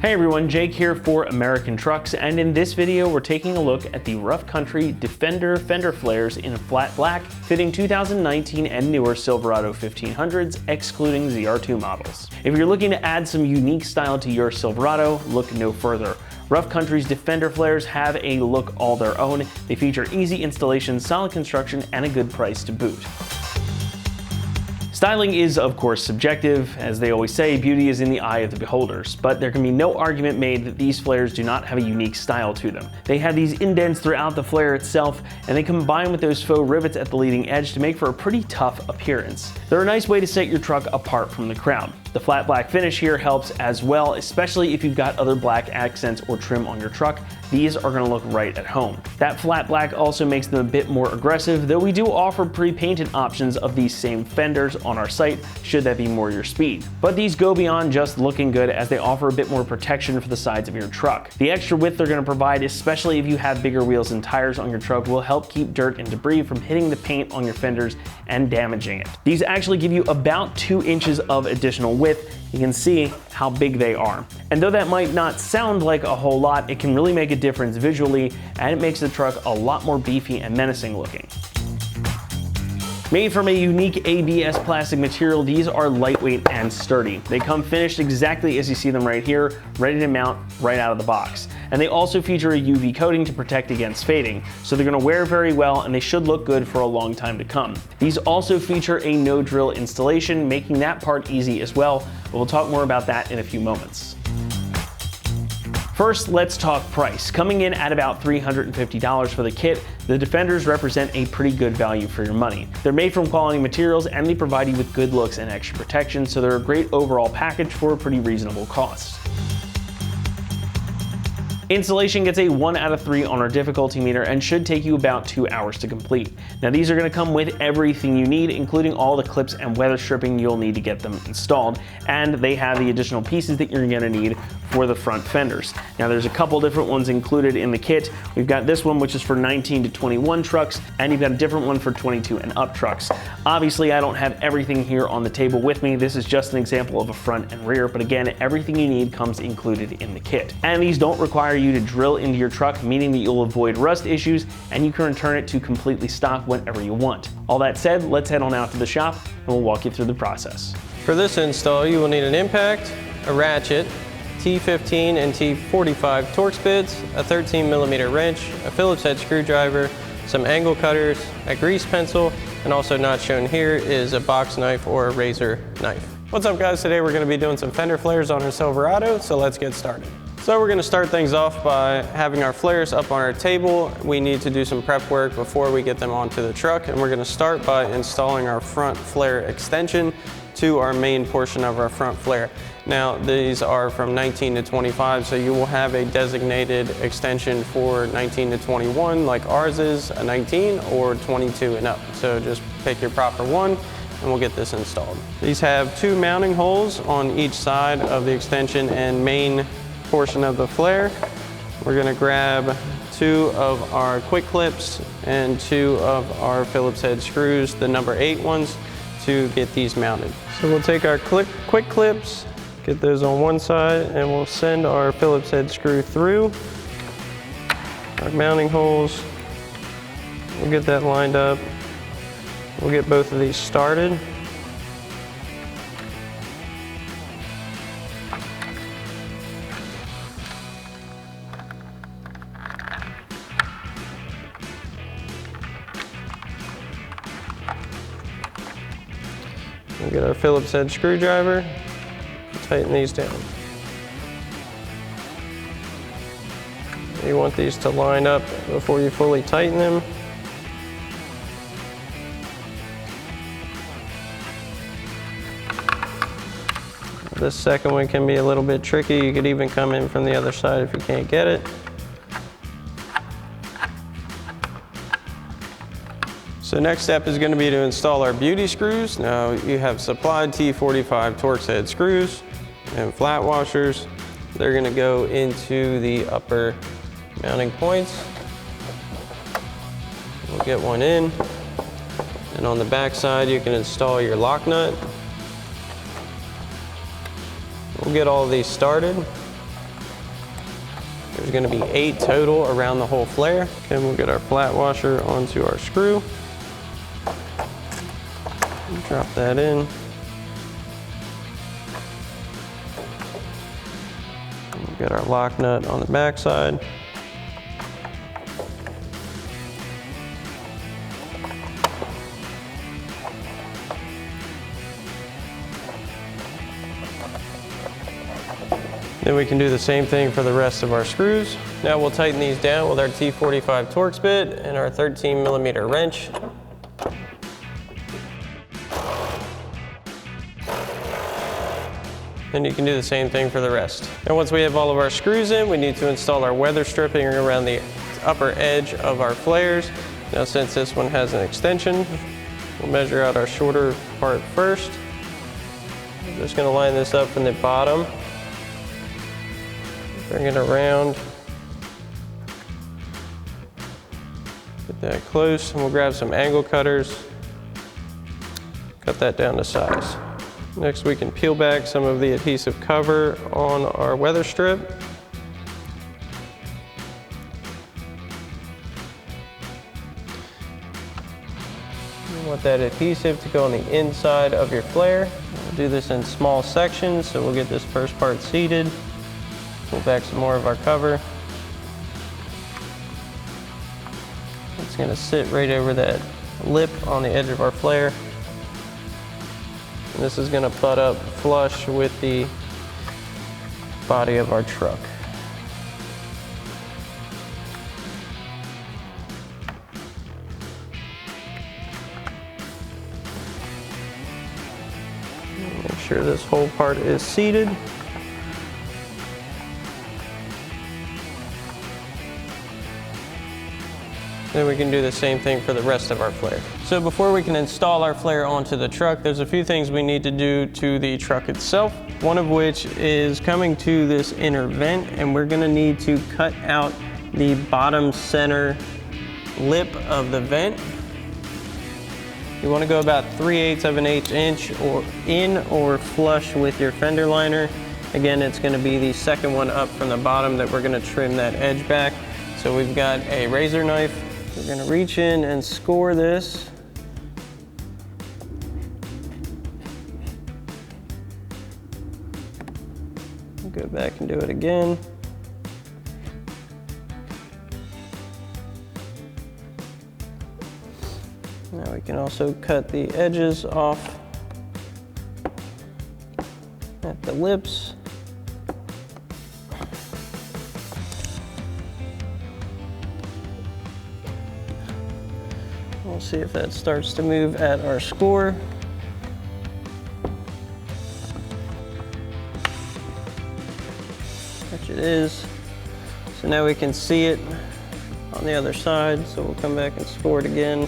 Hey everyone, Jake here for American Trucks, and in this video we're taking a look at the Rough Country Defender fender flares in flat black, fitting 2019 and newer Silverado 1500s, excluding ZR2 models. If you're looking to add some unique style to your Silverado, look no further. Rough Country's Defender flares have a look all their own. They feature easy installation, solid construction, and a good price to boot. Styling is, of course, subjective. As they always say, beauty is in the eye of the beholders, but there can be no argument made that these flares do not have a unique style to them. They have these indents throughout the flare itself, and they combine with those faux rivets at the leading edge to make for a pretty tough appearance. They're a nice way to set your truck apart from the crowd. The flat black finish here helps as well, especially if you've got other black accents or trim on your truck. These are going to look right at home. That flat black also makes them a bit more aggressive, though we do offer pre-painted options of these same fenders on our site, should that be more your speed. But these go beyond just looking good, as they offer a bit more protection for the sides of your truck. The extra width they're going to provide, especially if you have bigger wheels and tires on your truck, will help keep dirt and debris from hitting the paint on your fenders and damaging it. These actually give you about 2 inches of additional width. You can see how big they are. And though that might not sound like a whole lot, it can really make a difference visually, and it makes the truck a lot more beefy and menacing looking. Made from a unique ABS plastic material, these are lightweight and sturdy. They come finished exactly as you see them right here, ready to mount right out of the box. And they also feature a UV coating to protect against fading, so they're going to wear very well and they should look good for a long time to come. These also feature a no-drill installation, making that part easy as well, but we'll talk more about that in a few moments. First, let's talk price. Coming in at about $350 for the kit, the Defenders represent a pretty good value for your money. They're made from quality materials and they provide you with good looks and extra protection, so they're a great overall package for a pretty reasonable cost. Installation gets a 1 out of 3 on our difficulty meter and should take you about 2 hours to complete. Now these are going to come with everything you need, including all the clips and weather stripping you'll need to get them installed, and they have the additional pieces that you're going to need for the front fenders. Now there's a couple different ones included in the kit. We've got this one, which is for 19 to 21 trucks, and you've got a different one for 22 and up trucks. Obviously I don't have everything here on the table with me. This is just an example of a front and rear, but again, everything you need comes included in the kit. And these don't require you to drill into your truck, meaning that you'll avoid rust issues and you can return it to completely stock whenever you want. All that said, let's head on out to the shop and we'll walk you through the process. For this install, you will need an impact, a ratchet, T15 and T45 Torx bits, a 13mm wrench, a Phillips head screwdriver, some angle cutters, a grease pencil, and also not shown here is a box knife or a razor knife. What's up guys, today we're going to be doing some fender flares on our Silverado, so let's get started. So we're going to start things off by having our flares up on our table. We need to do some prep work before we get them onto the truck, and we're going to start by installing our front flare extension to our main portion of our front flare. Now these are from 19 to 25, so you will have a designated extension for 19 to 21 like ours is, a 19 or 22 and up. So just pick your proper one and we'll get this installed. These have 2 mounting holes on each side of the extension and main portion of the flare. We're going to grab 2 of our quick clips and 2 of our Phillips head screws, the number 8 ones, to get these mounted. So we'll take our quick clips, get those on one side, and we'll send our Phillips head screw through our mounting holes. We'll get that lined up. We'll get both of these started. We'll get our Phillips head screwdriver, tighten these down. You want these to line up before you fully tighten them. This second one can be a little bit tricky. You could even come in from the other side if you can't get it. So next step is going to be to install our beauty screws. Now you have supplied T45 Torx head screws and flat washers. They're going to go into the upper mounting points. We'll get one in, and on the back side you can install your lock nut. We'll get all of these started. There's gonna be 8 total around the whole flare. Then we'll get our flat washer onto our screw. Drop that in. We'll get our lock nut on the back side. Then we can do the same thing for the rest of our screws. Now we'll tighten these down with our T45 Torx bit and our 13mm wrench. And you can do the same thing for the rest. And once we have all of our screws in, we need to install our weather stripping around the upper edge of our flares. Now since this one has an extension, we'll measure out our shorter part first. I'm just gonna line this up from the bottom. Bring it around. Get that close, and we'll grab some angle cutters. Cut that down to size. Next, we can peel back some of the adhesive cover on our weather strip. You want that adhesive to go on the inside of your flare. We'll do this in small sections, so we'll get this first part seated. Pull back some more of our cover. It's going to sit right over that lip on the edge of our flare. And this is going to butt up flush with the body of our truck. Make sure this whole part is seated. Then we can do the same thing for the rest of our flare. So before we can install our flare onto the truck, there's a few things we need to do to the truck itself. One of which is coming to this inner vent, and we're gonna need to cut out the bottom center lip of the vent. You wanna go about 3/8 of an inch or in or flush with your fender liner. Again, it's gonna be the second one up from the bottom that we're gonna trim that edge back. So we've got a razor knife. We're gonna reach in and score this. Go back and do it again. Now we can also cut the edges off at the lips. We'll see if that starts to move at our score. Which it is. So now we can see it on the other side, so we'll come back and score it again.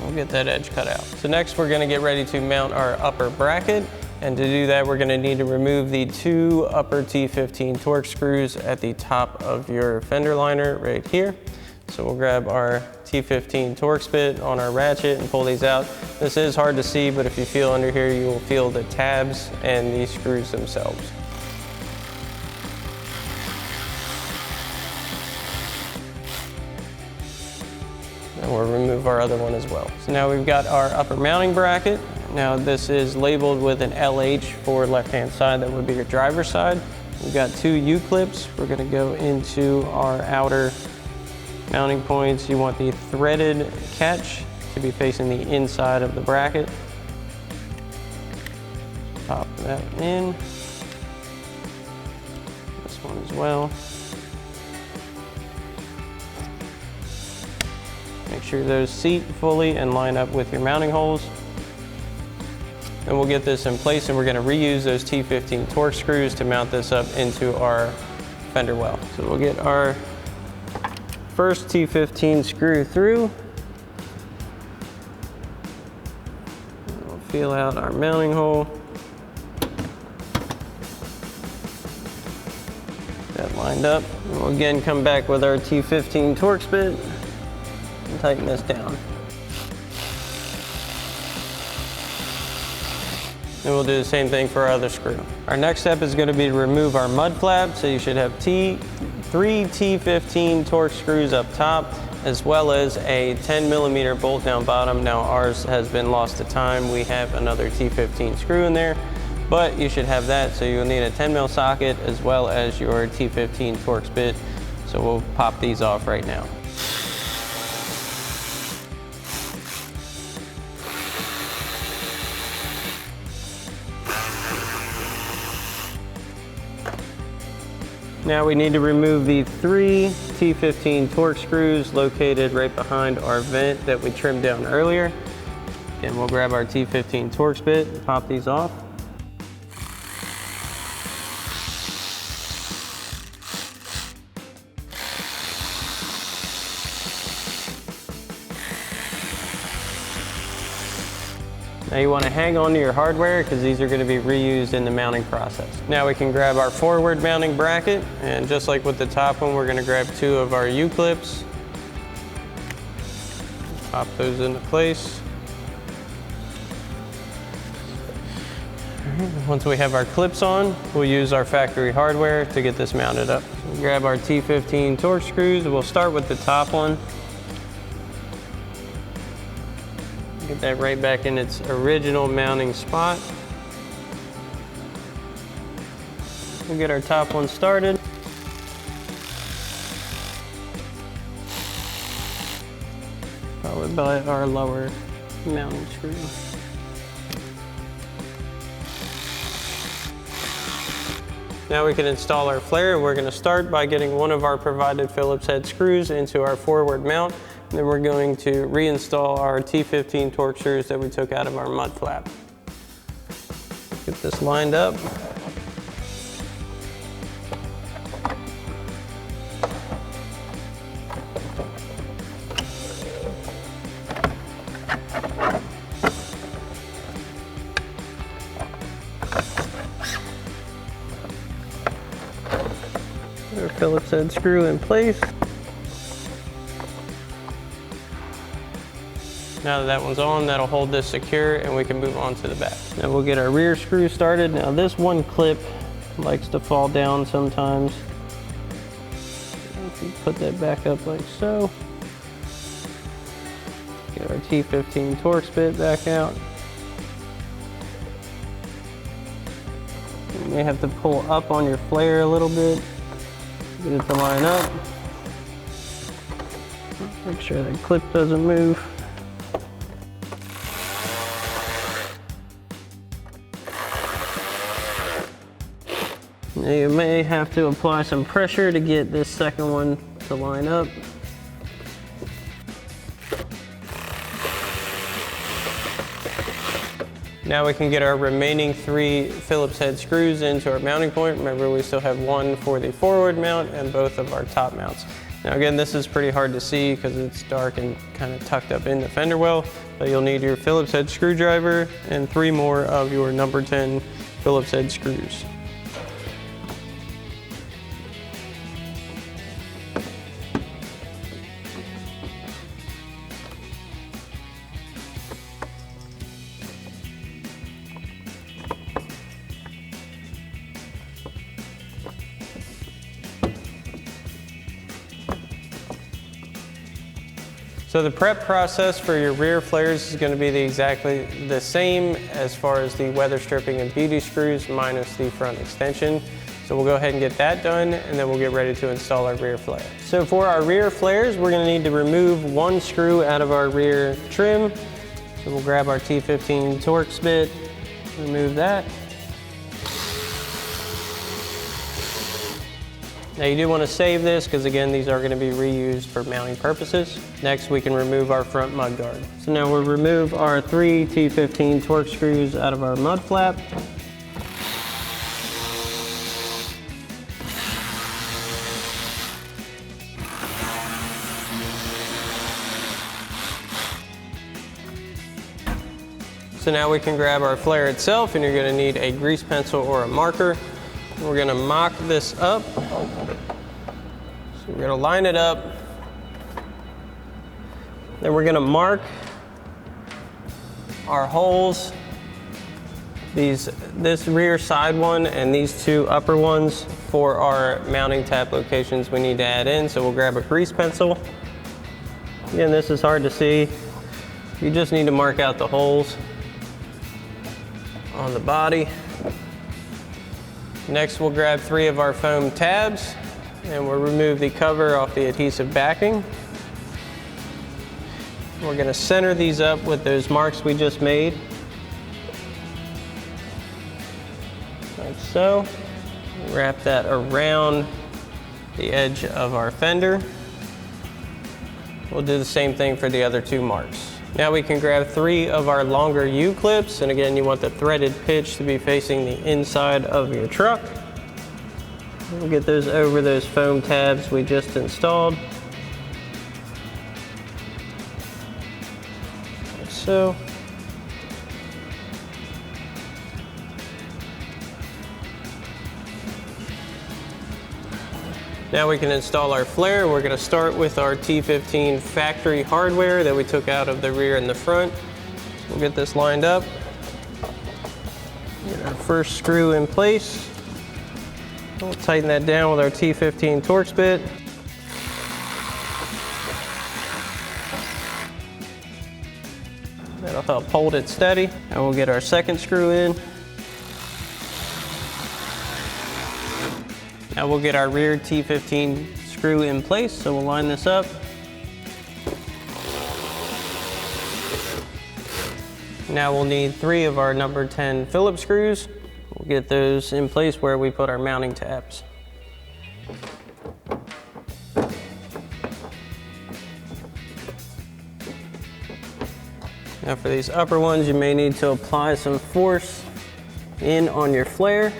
We'll get that edge cut out. So next we're gonna get ready to mount our upper bracket. And to do that, we're gonna need to remove the 2 upper T15 Torx screws at the top of your fender liner right here. So we'll grab our T15 Torx bit on our ratchet and pull these out. This is hard to see, but if you feel under here, you will feel the tabs and the screws themselves. And we'll remove our other one as well. So now we've got our upper mounting bracket. Now this is labeled with an LH for left-hand side. That would be your driver's side. We've got 2 U-clips. We're gonna go into our outer mounting points. You want the threaded catch to be facing the inside of the bracket. Pop that in. This one as well. Make sure those seat fully and line up with your mounting holes. And we'll get this in place, and we're gonna reuse those T15 Torx screws to mount this up into our fender well. So we'll get our first T15 screw through. We'll feel out our mounting hole. That lined up. And we'll again come back with our T15 Torx bit and tighten this down. And we'll do the same thing for our other screw. Our next step is going to be to remove our mud flap. So you should have three T15 Torx screws up top, as well as a 10mm bolt down bottom. Now ours has been lost to time. We have another T15 screw in there, but you should have that. So you'll need a 10mm socket as well as your T15 Torx bit. So we'll pop these off right now. Now we need to remove the 3 T15 Torx screws located right behind our vent that we trimmed down earlier. And we'll grab our T15 Torx bit and pop these off. Now you want to hang on to your hardware because these are going to be reused in the mounting process. Now we can grab our forward mounting bracket, and just like with the top one, we're going to grab 2 of our U-clips. Pop those into place. Once we have our clips on, we'll use our factory hardware to get this mounted up. We'll grab our T15 Torx screws. We'll start with the top one. Get that right back in its original mounting spot. We'll get our top one started. Followed by our lower mounting screw. Now we can install our flare. We're going to start by getting one of our provided Phillips head screws into our forward mount. Then we're going to reinstall our T15 Torx screws that we took out of our mud flap. Get this lined up. Put our Phillips head screw in place. Now that one's on, that'll hold this secure and we can move on to the back. Now we'll get our rear screw started. Now this one clip likes to fall down sometimes. If you put that back up like so. Get our T15 Torx bit back out. You may have to pull up on your flare a little bit. Get it to line up. Make sure that clip doesn't move. Now you may have to apply some pressure to get this second one to line up. Now we can get our remaining 3 Phillips head screws into our mounting point. Remember, we still have one for the forward mount and both of our top mounts. Now again, this is pretty hard to see because it's dark and kind of tucked up in the fender well, but you'll need your Phillips head screwdriver and 3 more of your number 10 Phillips head screws. So the prep process for your rear flares is going to be exactly the same as far as the weather stripping and beauty screws minus the front extension. So we'll go ahead and get that done and then we'll get ready to install our rear flare. So for our rear flares, we're going to need to remove 1 screw out of our rear trim. So we'll grab our T15 Torx bit, remove that. Now you do want to save this because again, these are going to be reused for mounting purposes. Next, we can remove our front mud guard. So now we'll remove our 3 T15 Torx screws out of our mud flap. So now we can grab our flare itself and you're going to need a grease pencil or a marker. We're going to mock this up So we're gonna line it up. Then we're gonna mark our holes. This rear side one and these two upper ones for our mounting tab locations we need to add in. So we'll grab a grease pencil. Again, this is hard to see. You just need to mark out the holes on the body. Next, we'll grab 3 of our foam tabs and we'll remove the cover off the adhesive backing. We're gonna center these up with those marks we just made. Like so. Wrap that around the edge of our fender. We'll do the same thing for the other 2 marks. Now we can grab 3 of our longer U-clips, and again, you want the threaded pitch to be facing the inside of your truck. We'll get those over those foam tabs we just installed. Like so. Now we can install our flare. We're going to start with our T15 factory hardware that we took out of the rear and the front. We'll get this lined up. Get our first screw in place. We'll tighten that down with our T15 Torx bit. That'll help hold it steady. And we'll get our second screw in. Now we'll get our rear T15 screw in place, so we'll line this up. Now we'll need 3 of our number 10 Phillips screws. We'll get those in place where we put our mounting tabs. Now for these upper ones, you may need to apply some force in on your flare.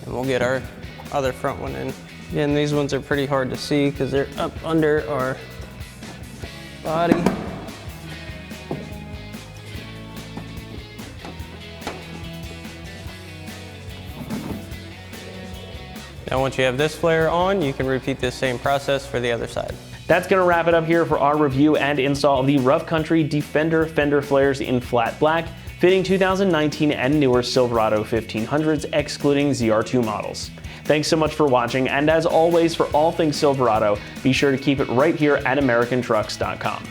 And we'll get our other front one in. Again, these ones are pretty hard to see because they're up under our body. Now once you have this flare on, you can repeat this same process for the other side. That's going to wrap it up here for our review and install of the Rough Country Defender fender flares in flat black, fitting 2019 and newer Silverado 1500s, excluding ZR2 models. Thanks so much for watching, and as always, for all things Silverado, be sure to keep it right here at AmericanTrucks.com.